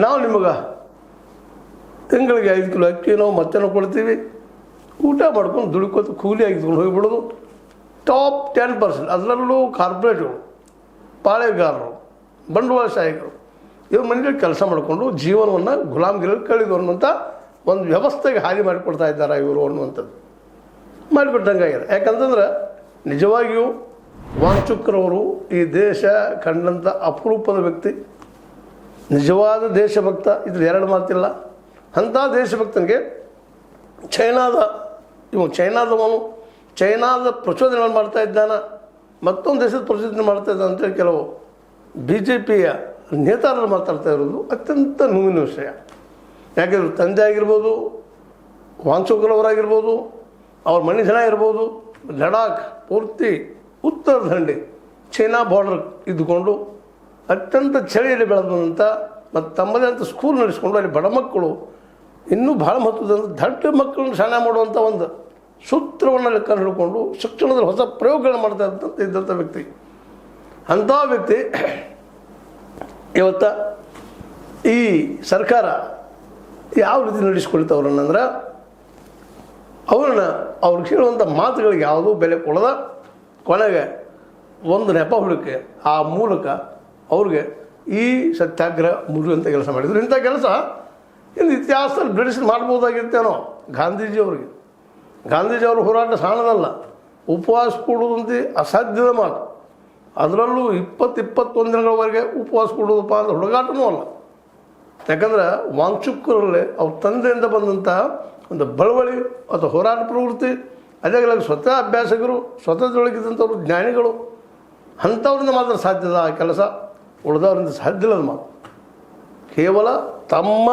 ನಾವು ನಿಮಗೆ ತಿಂಗಳಿಗೆ 5 ಕಿಲೋ ಅಕ್ಕಿನೋ ಮತ್ತೇನೋ ಕೊಡ್ತೀವಿ, ಊಟ ಮಾಡ್ಕೊಂಡು ದುಡ್ಕೋತ ಕೂಲಿ ಆಗಿದ್ಕೊಂಡು ಹೋಗಿಬಿಡೋದು. ಟಾಪ್ 10%, ಅದರಲ್ಲೂ ಕಾರ್ಪೊರೇಟ್ಗಳು, ಪಾಳೆಗಾರರು, ಬಂಡವಾಳಶಾಹಿಗಳು ಇವ್ರ ಮನೆಯಲ್ಲಿ ಕೆಲಸ ಮಾಡಿಕೊಂಡು ಜೀವನವನ್ನು ಗುಲಾಮಗಿರಲ್ಲಿ ಕಳೆದು ಅನ್ನುವಂಥ ಒಂದು ವ್ಯವಸ್ಥೆಗೆ ಹಾನಿ ಮಾಡಿಕೊಡ್ತಾ ಇದ್ದಾರೆ ಇವರು ಅನ್ನುವಂಥದ್ದು ಮಾಡಿಕೊಟ್ಟಂಗಾಗಿದೆ. ಯಾಕಂತಂದ್ರೆ ನಿಜವಾಗಿಯೂ ವಾಂಚುಕ್ರವರು ಈ ದೇಶ ಕಂಡಂಥ ಅಪರೂಪದ ವ್ಯಕ್ತಿ, ನಿಜವಾದ ದೇಶಭಕ್ತ. ಇದ್ರ 2 ಮಾತಿಲ್ಲ. ಅಂಥ ದೇಶಭಕ್ತನಿಗೆ ಚೈನಾದವನು ಚೈನಾದ ಪ್ರಚೋದನೆ ಮಾಡ್ತಾ ಇದ್ದಾನ, ಮತ್ತೊಂದು ದೇಶದ ಪ್ರಚೋದನೆ ಮಾಡ್ತಾ ಇದ್ದಾನೆ ಅಂತೇಳಿ ಕೆಲವು BJPಯ ನೇತಾರರು ಮಾತಾಡ್ತಾ ಇರೋದು ಅತ್ಯಂತ ನೋವಿನ ವಿಷಯ. ಯಾಕೆಂದ್ರೆ ತಂದೆ ಆಗಿರ್ಬೋದು, ವಾಂಚುಕ್ರವರಾಗಿರ್ಬೋದು, ಅವ್ರ ಮನೆ ಜನ ಇರ್ಬೋದು, ಲಡಾಖ್ ಪೂರ್ತಿ ಉತ್ತರ ದಂಡೆ ಚೈನಾ ಬಾರ್ಡರ್ ಇದ್ದುಕೊಂಡು ಅತ್ಯಂತ ಚಳಿಯಲ್ಲಿ ಬೆಳೆದಂಥ ಮತ್ತು ತಮ್ಮದೇ ಅಂತ ಸ್ಕೂಲ್ ನಡೆಸ್ಕೊಂಡು ಅಲ್ಲಿ ಬಡ ಮಕ್ಕಳು ಇನ್ನೂ ಭಾಳ ಮಹತ್ವದ ದಡ್ಡ ಮಕ್ಕಳನ್ನು ಶಾಣೆ ಮಾಡುವಂಥ ಒಂದು ಸೂತ್ರವನ್ನು ಲೆಕ್ಕ ಹಿಡ್ಕೊಂಡು ಶಿಕ್ಷಣದಲ್ಲಿ ಹೊಸ ಪ್ರಯೋಗಗಳನ್ನು ಮಾಡ್ತಾ ಇದ್ದಂಥ ವ್ಯಕ್ತಿ. ಅಂಥ ವ್ಯಕ್ತಿ ಇವತ್ತ ಈ ಸರ್ಕಾರ ಯಾವ ರೀತಿ ನಡೆಸ್ಕೊಳ್ತವ್ರನ್ನಂದ್ರೆ ಅವ್ರಿಗೆ ಹೇಳುವಂಥ ಮಾತುಗಳಿಗೆ ಯಾವುದೂ ಬೆಲೆ ಕೊಡದ ಕೊನೆಗೆ ಒಂದು ನೆಪ ಹುಡುಕಿ ಆ ಮೂಲಕ ಅವ್ರಿಗೆ ಈ ಸತ್ಯಾಗ್ರಹ ಮುರಿಯುವಂಥ ಕೆಲಸ ಮಾಡಿದರು. ಇಂಥ ಕೆಲಸ ಇನ್ನು ಇತಿಹಾಸದಲ್ಲಿ ಬ್ರಿಟಿಷ್ ಮಾಡ್ಬೋದಾಗಿರ್ತೇನೋ. ಗಾಂಧೀಜಿಯವ್ರ ಹೋರಾಟ ಸಾಣದಲ್ಲ. ಉಪವಾಸ ಕೂಡುವುದಂತೆ ಅಸಾಧ್ಯದ ಮಾತು. ಅದರಲ್ಲೂ 20-21 ದಿನಗಳವರೆಗೆ ಉಪವಾಸ ಕೊಡೋದಪ್ಪ ಅಂದ್ರೆ ಹುಡುಗಾಟನೂ ಅಲ್ಲ. ಯಾಕಂದ್ರೆ ವಾಂಚುಕ್ರಲ್ಲಿ ಅವ್ರ ತಂದೆಯಿಂದ ಬಂದಂಥ ಒಂದು ಬಳವಳಿ ಅಥವಾ ಹೋರಾಟ ಪ್ರವೃತ್ತಿ, ಅದೇ ಸ್ವತಃ ಅಭ್ಯಾಸಕರು, ಸ್ವತಃದೊಳಗಿದ್ದಂಥವ್ರು ಜ್ಞಾನಿಗಳು, ಅಂಥವ್ರಿಂದ ಮಾತ್ರ ಸಾಧ್ಯದ ಆ ಕೆಲಸ, ಉಳಿದವರಿಂದ ಸಾಧ್ಯ ಇಲ್ಲದ ಮಾತು. ಕೇವಲ ತಮ್ಮ